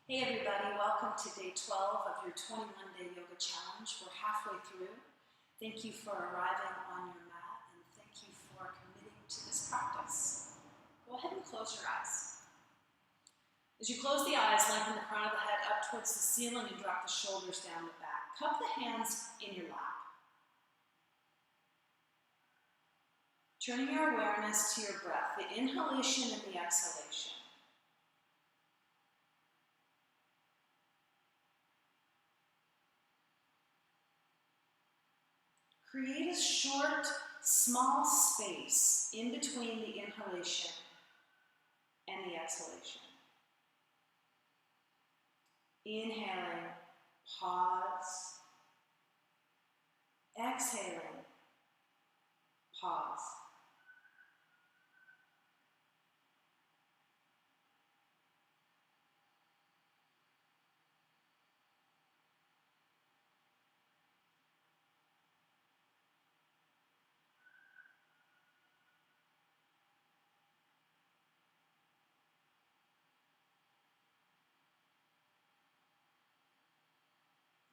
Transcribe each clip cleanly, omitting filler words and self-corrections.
Hey everybody, welcome to day 12 of your 21-day yoga challenge. We're halfway through. Thank you for arriving on your mat and thank you for committing to this practice. Go ahead and close your eyes. As you close the eyes, lengthen the crown of the head up towards the ceiling and drop the shoulders down the back. Cup the hands in your lap. Turning your awareness to your breath, the inhalation and the exhalation. Create a short, small space in between the inhalation and the exhalation. Inhaling, pause. Exhaling, pause.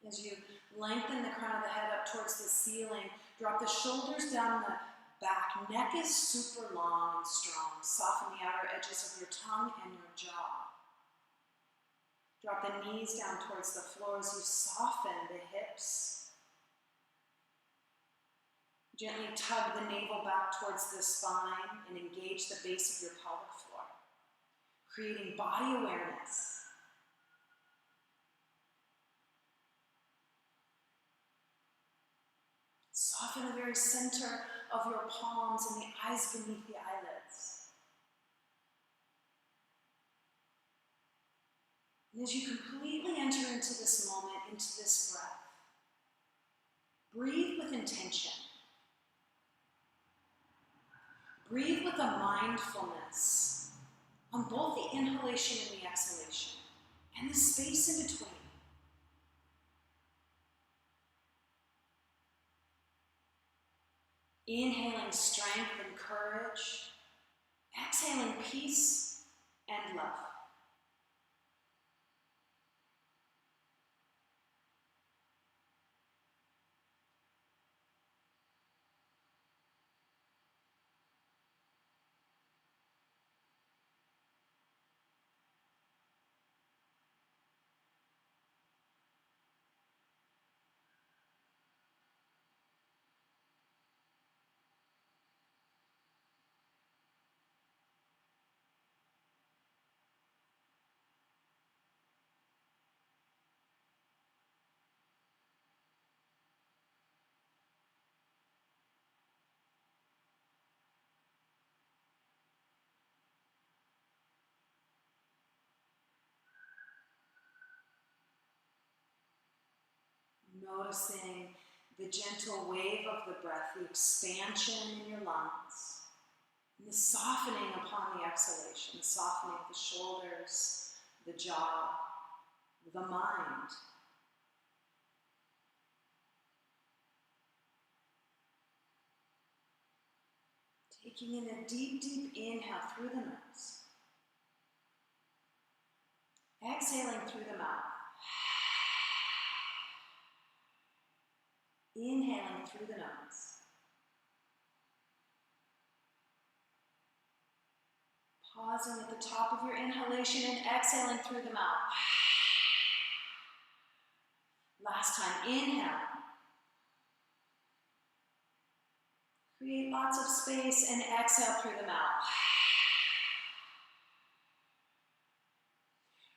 As you lengthen the crown of the head up towards the ceiling, drop the shoulders down the back. Neck is super long and strong. Soften the outer edges of your tongue and your jaw. Drop the knees down towards the floor as you soften the hips. Gently tug the navel back towards the spine and engage the base of your pelvic floor, creating body awareness. Soften the very center of your palms and the eyes beneath the eyelids. And as you completely enter into this moment, into this breath, breathe with intention. Breathe with a mindfulness on both the inhalation and the exhalation, and the space in between. Inhaling strength and courage, exhaling peace and love. Noticing the gentle wave of the breath, the expansion in your lungs, and the softening upon the exhalation, the softening of the shoulders, the jaw, the mind. Taking in a deep, deep inhale through the nose. Exhaling through the mouth. Inhaling through the nose. Pausing at the top of your inhalation and exhaling through the mouth. Last time, inhale. Create lots of space and exhale through the mouth.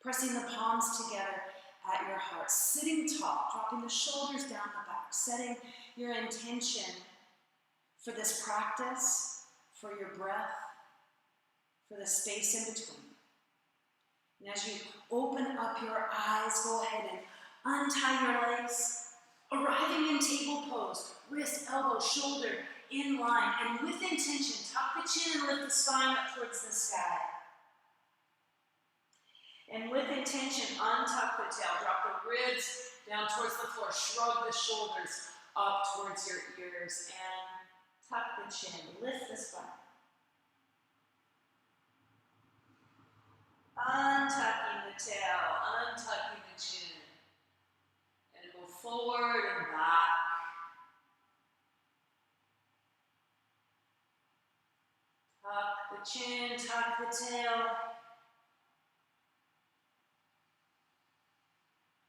Pressing the palms together at your heart, sitting tall, dropping the shoulders down the back, setting your intention for this practice, for your breath, for the space in between. And as you open up your eyes, go ahead and untie your legs, arriving in table pose, wrist, elbow, shoulder in line, and with intention, tuck the chin and lift the spine up towards the sky. And with intention, untuck the tail, drop the ribs down towards the floor, shrug the shoulders up towards your ears, and tuck the chin, lift the spine. Untucking the tail, the chin, tuck the tail.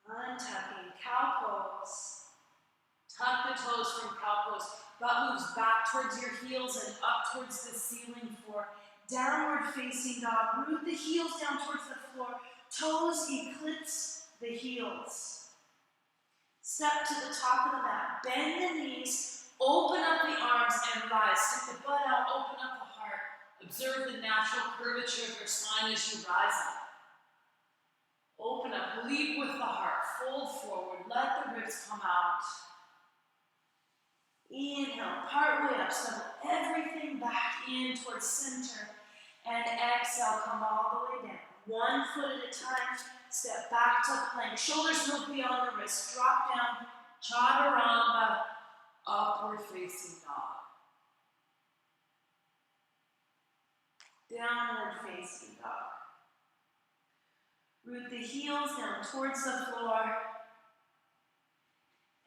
Untucking, cow pose. Tuck the toes from cow pose. Butt moves back towards your heels and up towards the ceiling floor. Downward facing dog. Root the heels down towards the floor. Toes eclipse the heels. Step to the top of the mat. Bend the knees. Open up the arms and rise. Stick the butt out. Open up the heart. Observe the natural curvature of your spine as you rise up. Open up. Lead with the heart. Fold forward. Let the ribs come out. Inhale. Part way up. Snuggle everything back in towards center. And exhale. Come all the way down. 1 foot at a time. Step back to plank. Shoulders move beyond the wrist. Drop down. Chaturanga. Upward facing dog. Downward facing dog. Root the heels down towards the floor.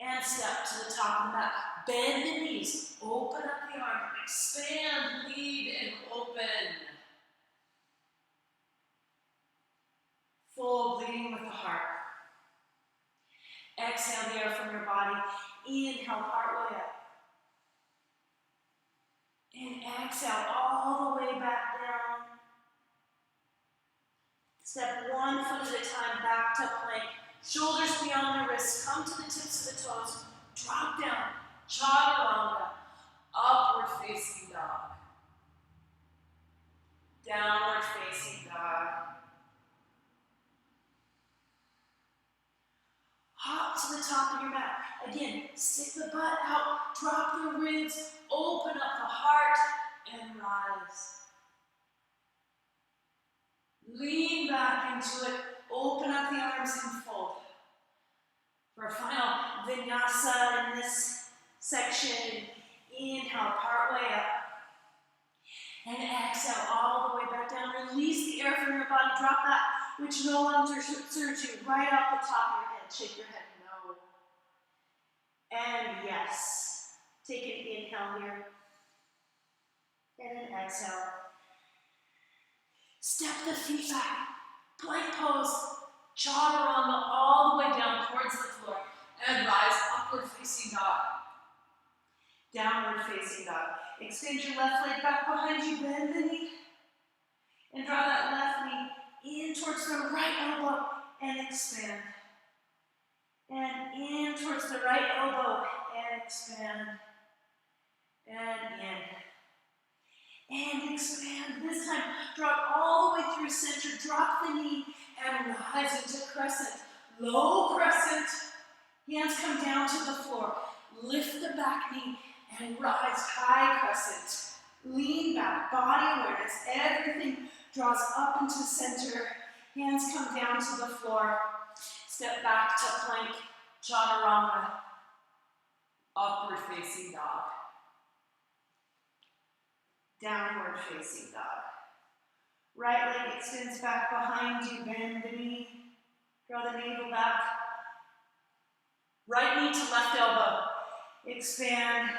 And step to the top of the mat. Bend the knees. Open up the arms. Expand, lead, and open. Fold, leading with the heart. Exhale the air from your body. Inhale, part way up. And exhale all the way back down. Step 1 foot at a time back to plank. Shoulders beyond the wrists. Come to the tips of the toes. Drop down. Chaturanga. Upward facing dog. Downward facing dog. Hop to the top of your mat. Again, stick the butt out, drop the ribs, open up the heart, and rise. Lean back into it, open up the arms and fold. For a final vinyasa in this section, inhale, part way up. And exhale all the way back down. Release the air from your body. Drop that which no longer serves you right off the top of your head. Shake your head no. And yes. Take an inhale here. And an exhale. Step the feet back. Plank pose. Chaturanga all the way down towards the floor. And rise upward facing dog. Downward facing dog. Extend your left leg back behind you. Bend the knee. And draw that left knee in towards the right elbow. And expand. And in towards the right elbow. And expand. And in. And expand. This time, drop all the way through center. Drop the knee and rise into crescent. Low crescent. Hands come down to the floor. Lift the back knee and rise high crescent. Lean back, body awareness. Everything draws up into center. Hands come down to the floor. Step back to plank. Chaturanga. Upward facing dog. Downward facing dog. Right leg extends back behind you. Bend the knee. Draw the navel back. Right knee to left elbow. Expand.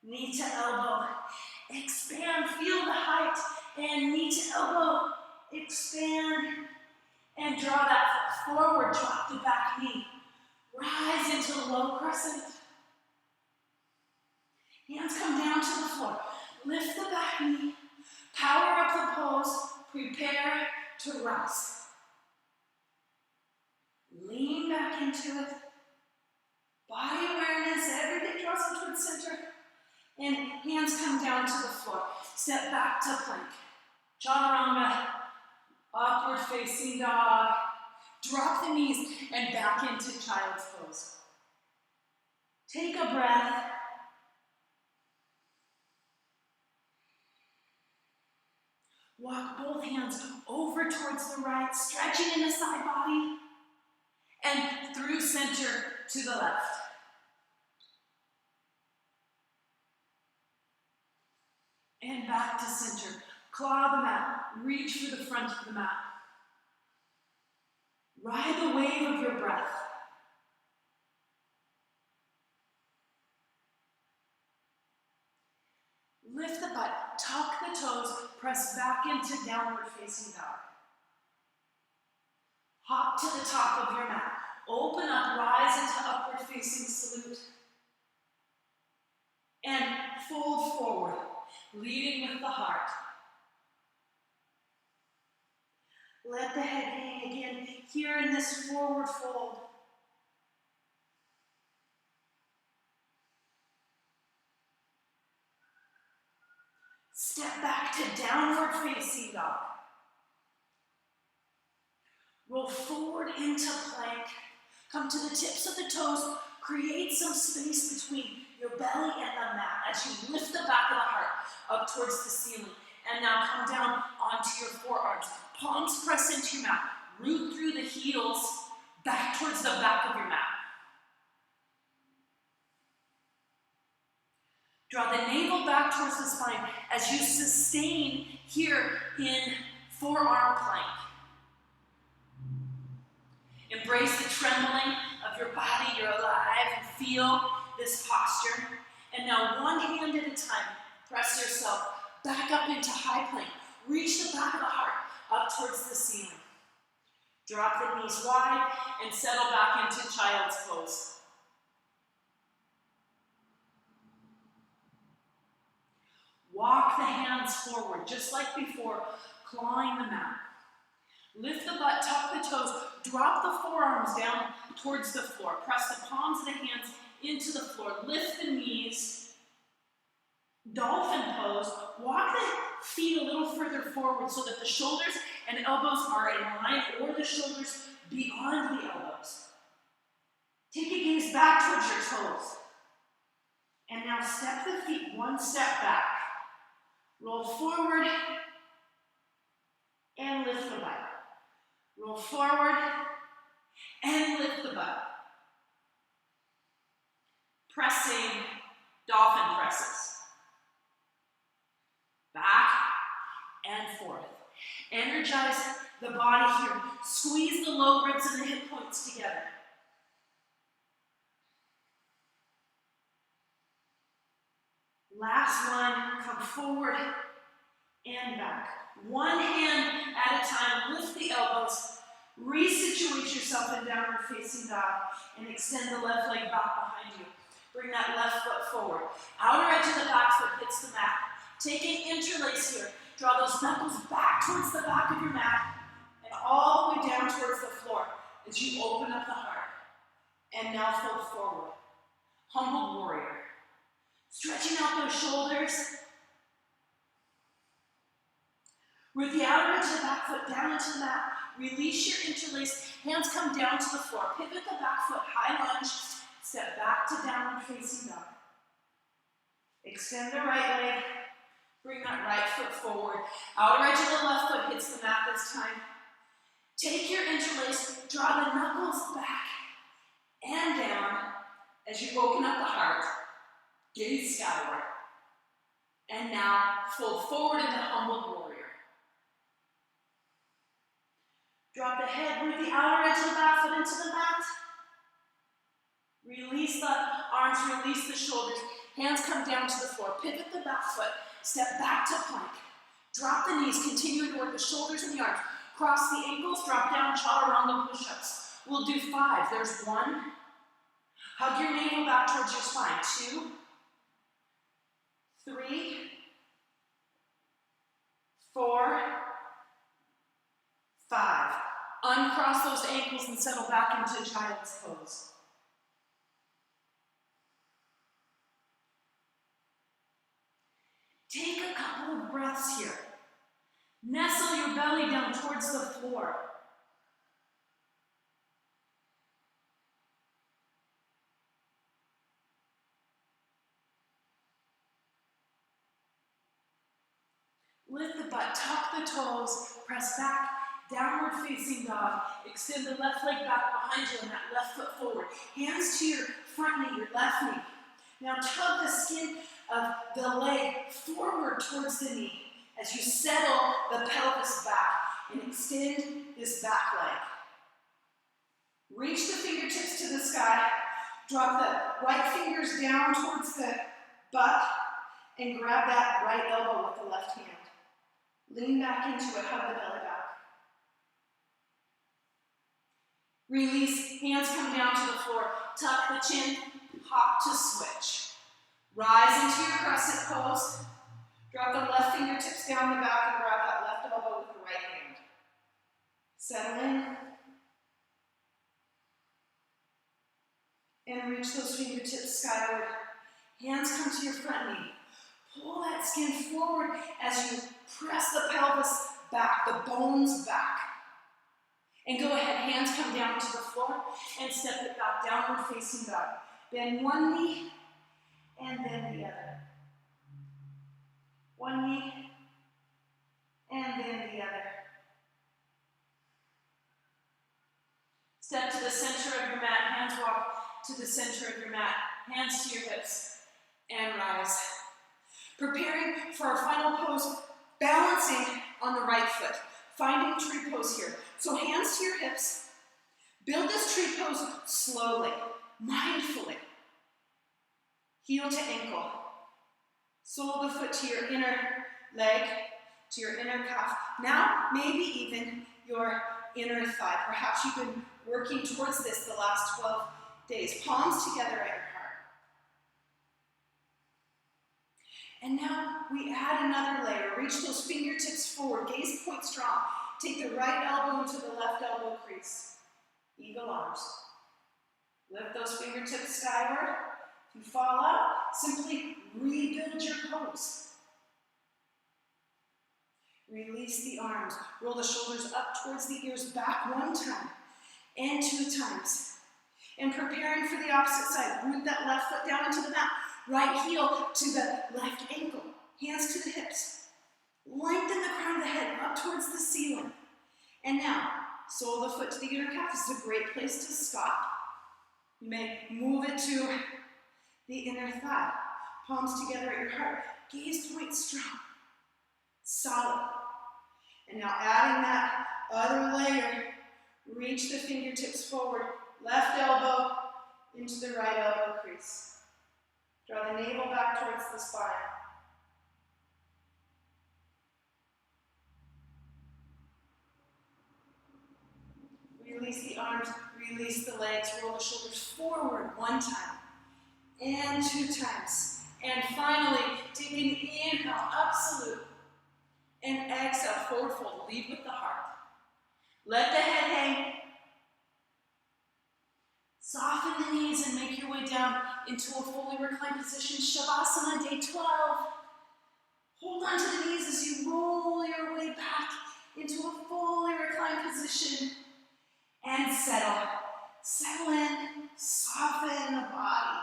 Knee to elbow. Expand. Feel the height. And knee to elbow. Expand. And draw that foot forward. Drop the back knee. Rise into low crescent. Hands come down to the floor. Lift the back knee. Power up the pose. Prepare to rise. Lean back into it. Body awareness. Everything draws into the center. And hands come down to the floor. Step back to plank. Chaturanga. Upward facing dog. Drop the knees and back into child's pose. Take a breath. Walk both hands over towards the right, stretching in the side body, and through center to the left. And back to center. Claw the mat. Reach for the front of the mat. Ride the wave of your breath. Lift the butt, tuck the toes, press back into downward facing dog. Hop to the top of your mat. Open up, rise into upward facing salute. And fold forward, leading with the heart. Let the head hang again here in this forward fold. Step back to downward facing dog. Roll forward into plank. Come to the tips of the toes. Create some space between your belly and the mat as you lift the back of the heart up towards the ceiling. And now come down onto your forearms. Palms press into your mat. Root through the heels back towards the back of your mat. Draw the navel back towards the spine as you sustain here in forearm plank. Embrace the trembling of your body. You're alive and feel this posture. And now one hand at a time, press yourself back up into high plank. Reach the back of the heart up towards the ceiling. Drop the knees wide and settle back into child's pose. Walk the hands forward, just like before, clawing the mat. Lift the butt, tuck the toes, drop the forearms down towards the floor. Press the palms of the hands into the floor. Lift the knees. Dolphin pose. Walk the feet a little further forward so that the shoulders and elbows are in line, or the shoulders beyond the elbows. Take a gaze back towards your toes. And now step the feet one step back. Roll forward and lift the butt. Roll forward and lift the butt. Pressing dolphin presses. Back and forth. Energize the body here. Squeeze the low ribs and the hip points together. Last one, come forward and back. One hand at a time, lift the elbows, resituate yourself in downward facing dog, and extend the left leg back behind you. Bring that left foot forward. Outer edge of the back foot hits the mat. Take an interlace here. Draw those knuckles back towards the back of your mat, and all the way down towards the floor as you open up the heart. And now fold forward. Humbled warrior. Stretching out those shoulders. With the outer edge of the back foot down into the mat, release your interlace. Hands come down to the floor. Pivot the back foot, high lunge. Step back to downward facing dog. Extend the right leg. Bring that right foot forward. Outer edge of the left foot hits the mat this time. Take your interlace, draw the knuckles back and down as you open up the heart. Gaze skyward. And now fold forward into humbled warrior. Drop the head, root the outer edge of the back foot into the mat. Release the arms, release the shoulders. Hands come down to the floor. Pivot the back foot. Step back to plank. Drop the knees, continuing to work the shoulders and the arms. Cross the ankles, drop down, chaturanga push-ups. We'll do 5. There's 1. Hug your navel back towards your spine. 2, 3, 4, 5. Uncross those ankles and settle back into child's pose. Take a couple of breaths here. Nestle your belly down towards the floor. Lift the butt, tuck the toes, press back, downward facing dog. Extend the left leg back behind you and that left foot forward. Hands to your front knee, your left knee. Now tug the skin of the leg forward towards the knee as you settle the pelvis back and extend this back leg. Reach the fingertips to the sky. Drop the right fingers down towards the butt And grab that right elbow with the left hand. Lean back into it, hug the belly back. Release, hands come down to the floor. Tuck the chin, hop to switch. Rise into your crescent pose. Drop the left fingertips down the back and grab that left elbow with the right hand. Settle in. And reach those fingertips skyward. Hands come to your front knee. Pull that skin forward as you press the pelvis back, the bones back. And go ahead, hands come down to the floor and step it back, downward facing dog. Bend one knee and then the other. One knee and then the other. Step to the center of your mat, hands walk to the center of your mat, hands to your hips, and rise. Preparing for our final pose, balancing on the right foot, finding tree pose here. So hands to your hips, build this tree pose slowly, mindfully. Heel to ankle, sole of the foot to your inner leg, to your inner calf. Now, maybe even your inner thigh. Perhaps you've been working towards this the last 12 days. Palms together at your heart. And now we add another layer. Reach those fingertips forward. Gaze point strong. Take the right elbow into the left elbow crease. Eagle arms. Lift those fingertips skyward. If you fall out, simply rebuild your pose. Release the arms. Roll the shoulders up towards the ears, back one time and 2 times. And preparing for the opposite side. Root that left foot down into the mat. Right heel to the left ankle. Hands to the hips. Lengthen the crown of the head up towards the ceiling. And now, sole of the foot to the inner calf. This is a great place to stop. You may move it to the inner thigh. Palms together at your heart. Gaze point strong. Solid. And now adding that other layer, reach the fingertips forward. Left elbow into the right elbow crease. Draw the navel back towards the spine. Release the arms, release the legs, roll the shoulders forward 1 time and 2 times. And finally, take an inhale, absolute, and exhale, forward fold. Lead with the heart. Let the head hang. Soften the knees and make your way down into a fully reclined position. Shavasana, day 12. Hold on to the knees as you roll your way back into a fully reclined position. And settle. Settle in, soften the body.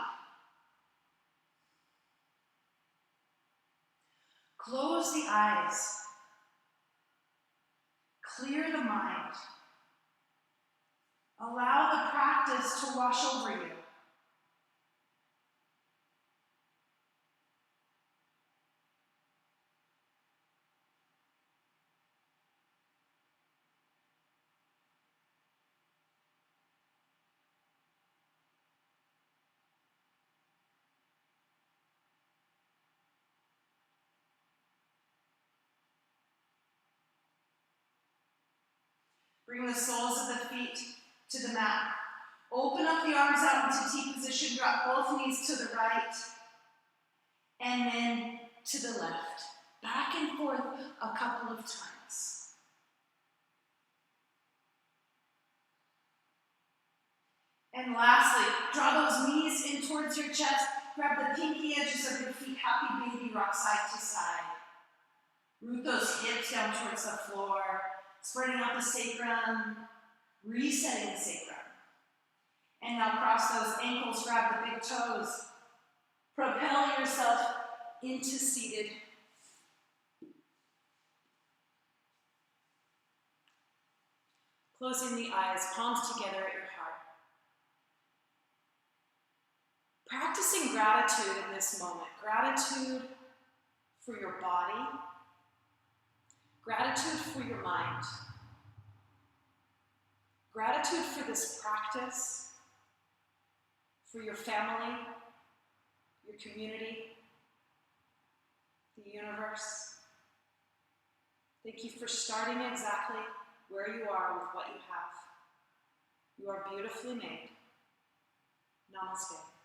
Close the eyes. Clear the mind. Allow the practice to wash over you. Bring the soles of the feet to the mat. Open up the arms out into T position. Drop both knees to the right and then to the left. Back and forth a couple of times. And lastly, draw those knees in towards your chest. Grab the pinky edges of your feet. Happy baby rock side to side. Root those hips down towards the floor. Spreading out the sacrum. Resetting the sacrum. And now cross those ankles, grab the big toes. Propel yourself into seated. Closing the eyes, palms together at your heart. Practicing gratitude in this moment. Gratitude for your body. Gratitude for your mind. Gratitude for this practice, for your family, your community. the universe. Thank you for starting exactly where you are with what you have. You are beautifully made. Namaste.